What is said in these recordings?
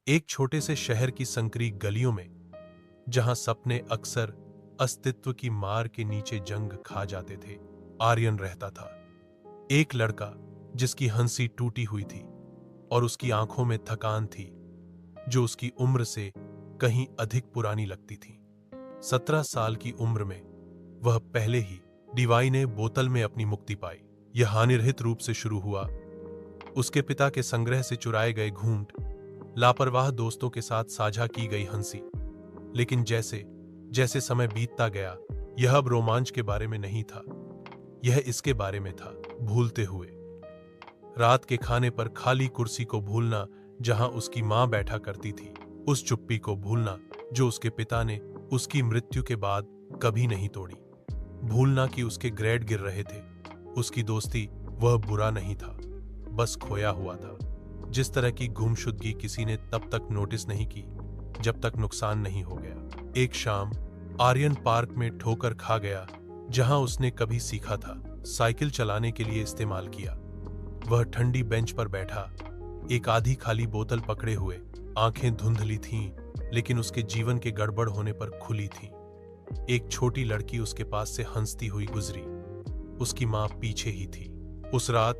एक छोटे से शहर की संकरी गलियों में, जहां सपने अक्सर अस्तित्व की मार के नीचे जंग खा जाते थे, आर्यन रहता था। एक लड़का जिसकी हंसी टूटी हुई थी और उसकी आंखों में थकान थी, जो उसकी उम्र से कहीं अधिक पुरानी लगती थी। 17 साल की उम्र में वह पहले ही डिवाई ने बोतल में अपनी मुक्ति पाई। यह हानिरहित रूप से शुरू हुआ। उसके पिता के संग्रह से चुराए गए घूंट, लापरवाह दोस्तों के साथ साझा की गई हंसी। लेकिन जैसे जैसे समय बीतता गया, यह अब रोमांच के बारे में नहीं था, यह इसके बारे में था, भूलते हुए। रात के खाने पर खाली कुर्सी को भूलना जहां उसकी मां बैठा करती थी, उस चुप्पी को भूलना जो उसके पिता ने उसकी मृत्यु के बाद कभी नहीं तोड़ी। भूलना कि उसके ग्रेड गिर रहे थे, उसकी दोस्ती वह बुरा नहीं था, बस खोया हुआ था। जिस तरह की गुमशुदगी किसी ने तब तक नोटिस नहीं की जब तक नुकसान नहीं हो गया। एक शाम आर्यन पार्क में ठोकर खा गया, जहां उसने कभी सीखा था, साइकिल चलाने के लिए इस्तेमाल किया। वह ठंडी बेंच पर बैठा, एक आधी खाली बोतल पकड़े हुए, आंखें धुंधली थीं, लेकिन उसके जीवन के गड़बड़ होने पर खुली थीं। एक छोटी लड़की उसके पास से हंसती हुई गुजरी। उसकी मां पीछे ही थी। उस रात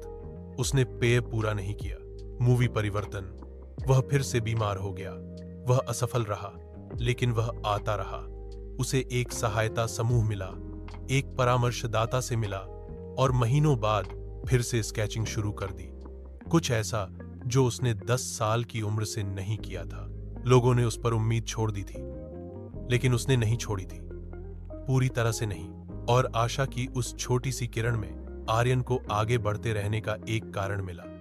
उसने पेय पूरा नहीं किया। मूवी परिवर्तन। वह फिर से बीमार हो गया। वह असफल रहा, लेकिन वह आता रहा। उसे एक सहायता समूह मिला, एक परामर्शदाता से मिला, और महीनों बाद फिर से स्केचिंग शुरू कर दी। कुछ ऐसा जो उसने 10 साल की उम्र से नहीं किया था। लोगों ने उस पर उम्मीद छोड़ दी थी, लेकिन उसने नहीं छोड़ी थी, पूरी तरह से नहीं। और आशा की उस छोटी सी किरण में आर्यन को आगे बढ़ते रहने का एक कारण मिला।